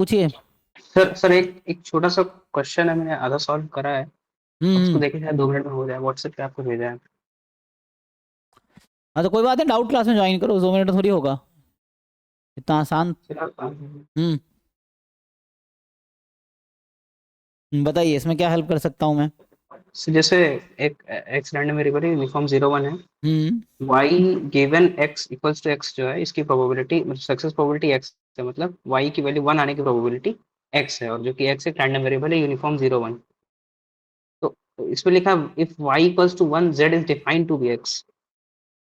पूछिए। सर एक एक छोटा सा क्वेश्चन है, मैंने आधा सॉल्व करा है। अब उसको हम्म। देखे शायद 2 मिनट में हो जाए। व्हाट्सएप पे आपको भेजा है। हाँ तो कोई बात नहीं, डाउट क्लास में ज्वाइन करो, 2 मिनट थोड़ी होगा, इतना आसान। फिलहाल हम्म। बताइए इसमें क्या हेल्प कर सकता हूँ मैं। जैसे एक एक्स रैंडम वेरिएबल है, यूनिफॉर्म 0 1 है। Hmm. y given x equals to x जो है, इसकी प्रोबेबिलिटी मतलब सक्सेस प्रोबेबिलिटी x है, मतलब y की वैल्यू 1 आने की प्रोबेबिलिटी x है, और जो कि x एक रैंडम वेरिएबल है यूनिफॉर्म 0 1। तो इसमें लिखा if y equals to 1 z is defined to be x,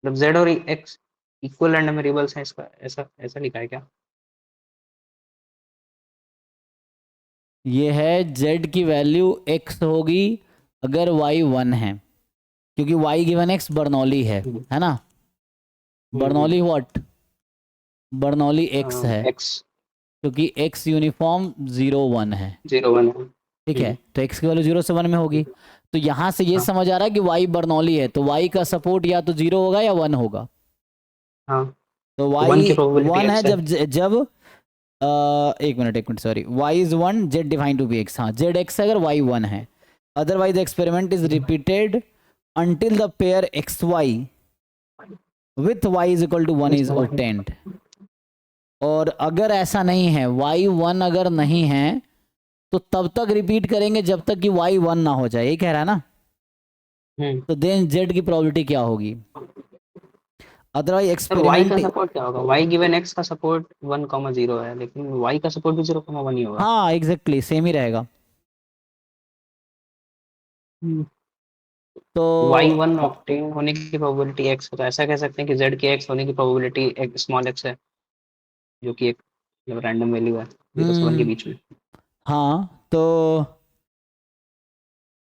मतलब z और x इक्वल रैंडम वेरिएबल्स हैं, इसका ऐसा ऐसा लिखा है क्या? ये है z की वैल्यू x होगी अगर y 1 है, क्योंकि y गिवन x बर्नौली हम्म है ना। हम्म बर्नौली व्हाट, बर्नौली x है, x क्योंकि x यूनिफॉर्म 0 1 है। 0 1 है। ठीक है, तो x की वैल्यू 0 से 1 में होगी। तो यहाँ से ये हाँ समझ आ रहा है कि y बर्नौली है, तो y का सपोर्ट या तो 0 होगा या 1 होगा। हाँ, तो तो y 1 की प्रोबेबिलिटी 1 है x है। जब एक minute sorry, y is 1 z define to be x, हाँ z x है अगर y 1 है। Otherwise experiment is repeated until the pair xy with y is equal to 1 is obtained। और अगर ऐसा नहीं है, y 1 अगर नहीं है, तो तब तक रिपीट करेंगे जब तक कि y 1 ना हो जाए, ये कह रहा है ना। हम्म तो देन z की प्रोबेबिलिटी क्या होगी, अदरवाइज सर y का एक्सपेरिमेंट। सपोर्ट क्या होगा? y गिवन x का सपोर्ट 1 0 है, लेकिन y का सपोर्ट भी 0 1 ही होगा। हाँ एग्जैक्टली सेम ही रहेगा। हम्म, तो y 1 ऑब्टेन होने की प्रोबेबिलिटी x है, तो ऐसा कह सकते हैं कि z के x होने की प्रोबेबिलिटी स्मॉल x है, जो कि एक मतलब रैंडम वैल्यू है 0 से 1 के हम्म। बीच में। हाँ तो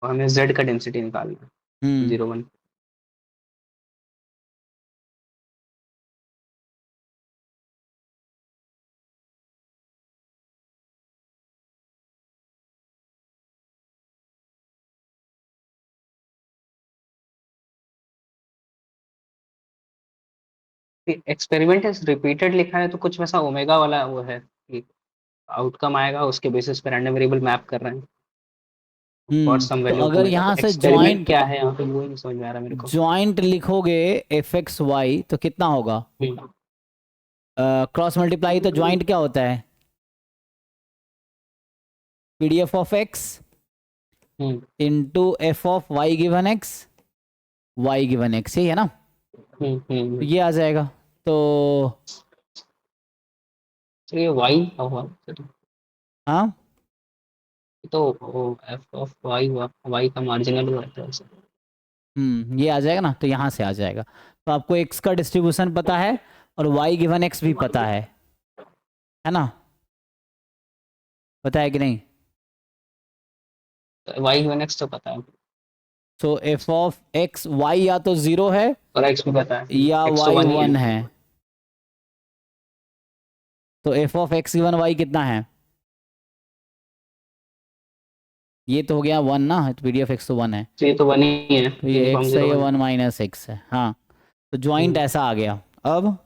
और हमें z का डेंसिटी निकालना है हम्म 0 1। एक्सपेरिमेंट इज रिपीटेड लिखा है, तो कुछ वैसा ओमेगा वाला वो है कि आउटकम आएगा उसके बेसिस पे रैंडम वेरिएबल मैप कर रहे हैं फॉर सम तो वैल्यू ऑफ अगर ओमेगा। तो यहाँ से एक्सपेरिमेंट ज्वाइंट क्या है यहाँ पे, वो ही नहीं समझ में आ रहा मेरे को। ज्वाइंट लिखोगे एफ एक्स वाई तो कितना होगा, हम्म क्रॉस मल्टीप्लाई तो ज्वाइंट क्या होता है, p d f of x hmm into f of y given x, y given x, यही है ना। तो हम्म। ये आ जाएगा। तो तो ये वाई का हुआ सर, हाँ। ये तो एफ ऑफ वाई हुआ, वाई का मार्जिनल हुआ था वैसे। ये आ जाएगा ना, तो यहाँ से आ जाएगा। तो आपको एक्स का डिस्ट्रीब्यूशन पता है और वाई गिवन एक्स भी पता है ना, पता है कि नहीं। वाई वन एक्स तो पता है, तो एफ ऑफ एक्स वाई या तो 0 है और एक्स भी पता है, या एक्स तो वाई 1 ही 1 है। है। तो f of x given y कितना है, ये तो हो गया 1 ना, तो पी डी एफ एक्स तो 1 है। तो ये तो 1 ही है, तो ये यूनिफॉर्म एक्स है, जीरो ये वन 1 है। माइनस एक्स है, हाँ। तो ज्वाइंट हम्म, ऐसा आ गया। अब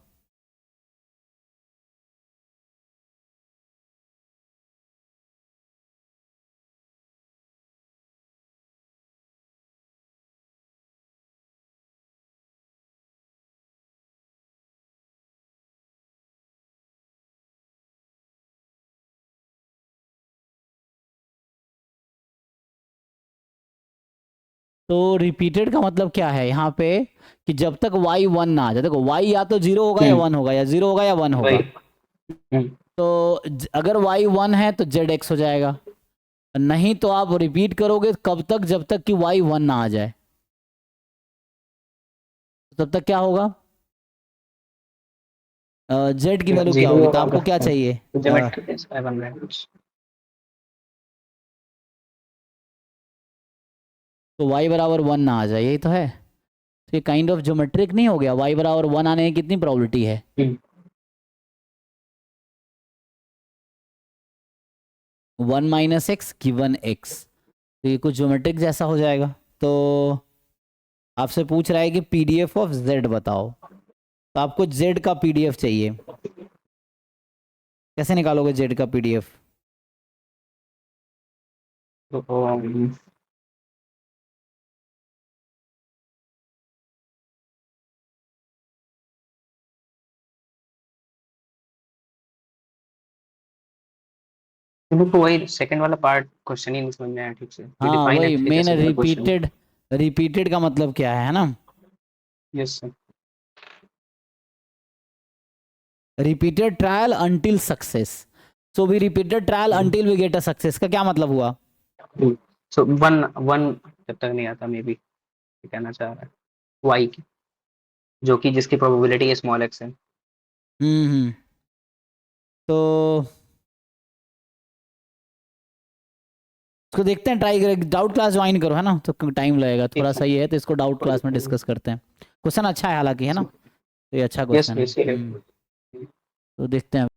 तो रिपीटेड का मतलब क्या है यहाँ पे, कि जब तक y 1 ना आ जाए, देखो y या तो 0 होगा या हम्म, 1 होगा, या 0 होगा या 1 वही। होगा। हम्म, तो अगर y 1 है तो z x हो जाएगा, नहीं तो आप रिपीट करोगे कब तक, जब तक कि y 1 ना आ जाए। तो तब तक क्या होगा, z की वैल्यू क्या जीरो होगी, तो होगा, आपको क्या चाहिए, ज्योमेट्रिक ऐसा बन रहा है कुछ। तो y बराबर 1 ना आ जाए, यही तो है। तो ये काइंड ऑफ ज्योमेट्रिक नहीं हो गया, y बराबर 1 आने की कितनी प्रोबेबिलिटी है, हम्म, 1 माइनस एक्स गिवन एक्स। तो ये कुछ ज्योमेट्रिक जैसा हो जाएगा। तो आपसे पूछ रहा है कि पीडीएफ ऑफ जेड बताओ, तो आपको जेड का पीडीएफ चाहिए, कैसे निकालोगे जेड का पीडीएफ। तो मेरे को वही सेकंड वाला पार्ट क्वेश्चन ही नहीं समझ में आया ठीक से। हाँ डिफाइन वही एक्स मेन कैसे करें क्वेश्चन। रिपीटेड, रिपीटेड का मतलब क्या है ना, yes sir. Repeated trial until success, so we repeated trial until we get a success का क्या मतलब हुआ? सो वन वन जब तक नहीं आता मे बी कहना चाह रहा है वाई की, जो कि जिसकी प्रोबेबिलिटी स्मॉल एक्स है। तो इसको देखते हैं, ट्राई करें, डाउट क्लास ज्वाइन करो है ना, तो टाइम लगेगा थोड़ा सा ही है, तो इसको डाउट क्लास में डिस्कस करते हैं। क्वेश्चन अच्छा है हालांकि है ना, तो ये अच्छा यस क्वेश्चन है। यस। तो देखते हैं।